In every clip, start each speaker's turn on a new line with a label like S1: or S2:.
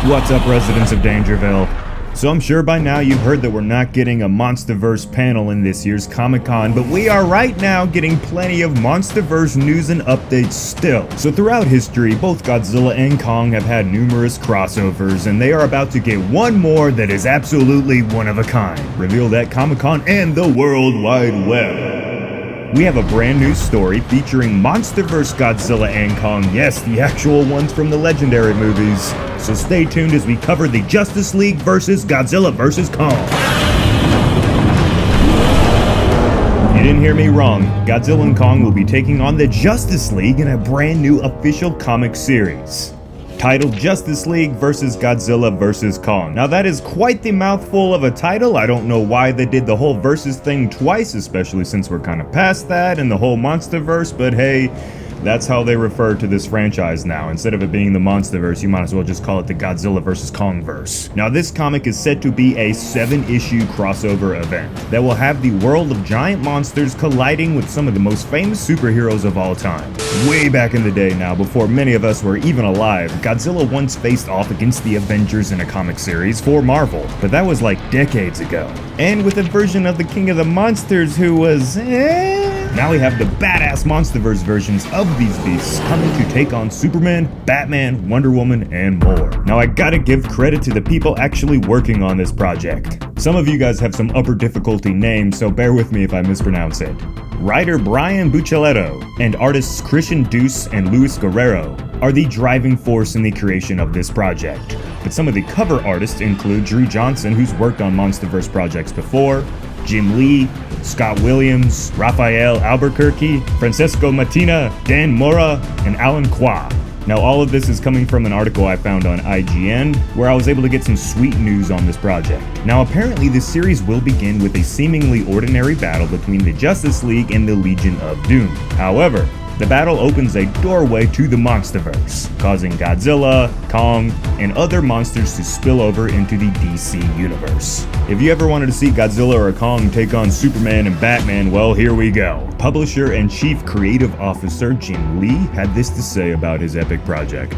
S1: What's up, residents of DangerVille? So I'm sure by now you've heard that we're not getting a MonsterVerse panel in this year's Comic-Con, but we are right now getting plenty of MonsterVerse news and updates still. So throughout history, both Godzilla and Kong have had numerous crossovers, and they are about to get one more that is absolutely one of a kind, revealed at Comic-Con and the World Wide Web. We have a brand new story featuring MonsterVerse Godzilla and Kong, yes, the actual ones from the legendary movies. So stay tuned as we cover the Justice League versus Godzilla vs. Kong. You didn't hear me wrong. Godzilla and Kong will be taking on the Justice League in a brand new official comic series titled Justice League vs. Godzilla vs. Kong. Now that is quite the mouthful of a title. I don't know why they did the whole versus thing twice, especially since we're kind of past that and the whole MonsterVerse, but hey, that's how they refer to this franchise now. Instead of it being the MonsterVerse, you might as well just call it the Godzilla vs. Kongverse. Now this comic is said to be a 7-issue crossover event that will have the world of giant monsters colliding with some of the most famous superheroes of all time. Way back in the day now, before many of us were even alive, Godzilla once faced off against the Avengers in a comic series for Marvel, but that was like decades ago. And with a version of the King of the Monsters who was now we have the badass MonsterVerse versions of these beasts coming to take on Superman, Batman, Wonder Woman, and more. Now I gotta give credit to the people actually working on this project. Some of you guys have some upper difficulty names, so bear with me if I mispronounce it. Writer Brian Buccellato and artists Christian Deuce and Luis Guerrero are the driving force in the creation of this project. But some of the cover artists include Drew Johnson, who's worked on MonsterVerse projects before, Jim Lee, Scott Williams, Rafael Albuquerque, Francesco Mattina, Dan Mora, and Alan Kwa. Now all of this is coming from an article I found on IGN, where I was able to get some sweet news on this project. Now apparently this series will begin with a seemingly ordinary battle between the Justice League and the Legion of Doom. However, the battle opens a doorway to the MonsterVerse, causing Godzilla, Kong, and other monsters to spill over into the DC universe. If you ever wanted to see Godzilla or Kong take on Superman and Batman, well, here we go. Publisher and Chief Creative Officer Jim Lee had this to say about his epic project.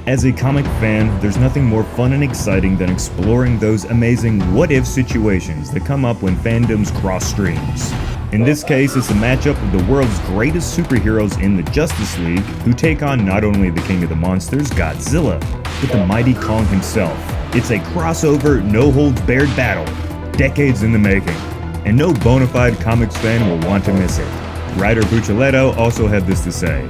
S1: As a comic fan, there's nothing more fun and exciting than exploring those amazing what-if situations that come up when fandoms cross streams. In this case, it's a matchup of the world's greatest superheroes in the Justice League, who take on not only the King of the Monsters, Godzilla, but the mighty Kong himself. It's a crossover, no-holds-barred battle, decades in the making, and no bona fide comics fan will want to miss it. Writer Buccellato also had this to say: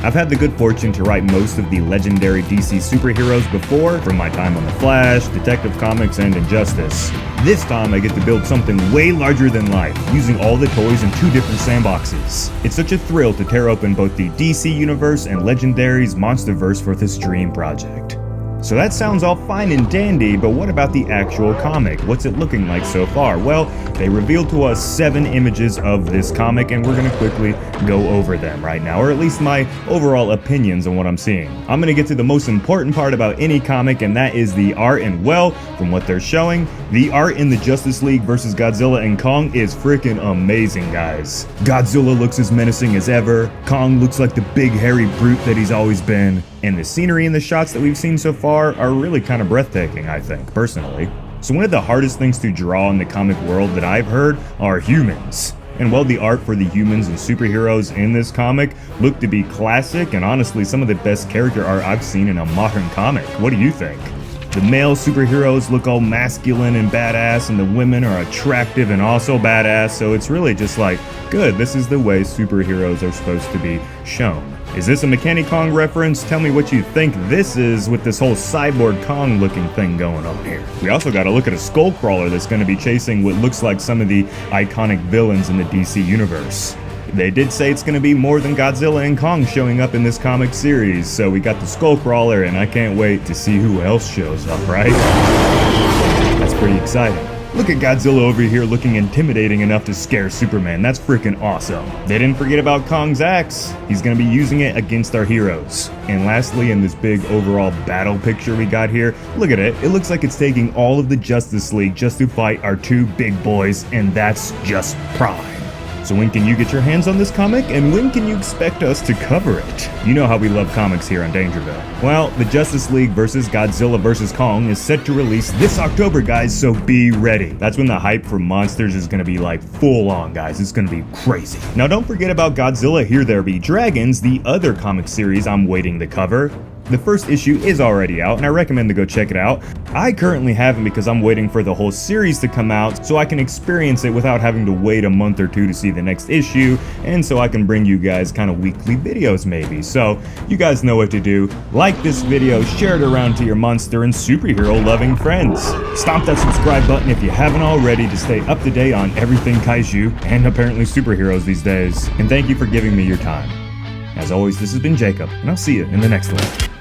S1: I've had the good fortune to write most of the legendary DC superheroes before, from my time on The Flash, Detective Comics, and Injustice. This time I get to build something way larger than life, using all the toys in 2 different sandboxes. It's such a thrill to tear open both the DC Universe and Legendary's MonsterVerse for this dream project. So that sounds all fine and dandy, but what about the actual comic? What's it looking like so far? Well, they revealed to us 7 images of this comic, and we're gonna quickly go over them right now, or at least my overall opinions on what I'm seeing. I'm gonna get to the most important part about any comic, and that is the art, and well, from what they're showing, the art in the Justice League vs. Godzilla and Kong is freaking amazing, guys. Godzilla looks as menacing as ever, Kong looks like the big hairy brute that he's always been, and the scenery and the shots that we've seen so far are really kind of breathtaking, I think, personally. So one of the hardest things to draw in the comic world that I've heard are humans. And while the art for the humans and superheroes in this comic look to be classic and honestly some of the best character art I've seen in a modern comic. What do you think? The male superheroes look all masculine and badass, and the women are attractive and also badass, so it's really just like, good, this is the way superheroes are supposed to be shown. Is this a Mechanic Kong reference? Tell me what you think this is with this whole cyborg Kong looking thing going on here. We also got to look at a Skullcrawler that's going to be chasing what looks like some of the iconic villains in the DC universe. They did say it's going to be more than Godzilla and Kong showing up in this comic series, so we got the Skullcrawler, and I can't wait to see who else shows up, right? That's pretty exciting. Look at Godzilla over here looking intimidating enough to scare Superman. That's freaking awesome. They didn't forget about Kong's axe. He's going to be using it against our heroes. And lastly, in this big overall battle picture we got here, look at it. It looks like it's taking all of the Justice League just to fight our 2 big boys, and that's just prime. So when can you get your hands on this comic, and when can you expect us to cover it? You know how we love comics here on DangerVille. Well, the Justice League vs. Godzilla vs. Kong is set to release this October, guys, so be ready. That's when the hype for monsters is gonna be like full on, guys. It's gonna be crazy. Now don't forget about Godzilla Here There Be Dragons, the other comic series I'm waiting to cover. The first issue is already out, and I recommend to go check it out. I currently haven't because I'm waiting for the whole series to come out so I can experience it without having to wait a month or two to see the next issue, and so I can bring you guys kind of weekly videos maybe. So you guys know what to do. Like this video, share it around to your monster and superhero loving friends. Stomp that subscribe button if you haven't already to stay up to date on everything kaiju and apparently superheroes these days. And thank you for giving me your time. As always, this has been Jacob, and I'll see you in the next one.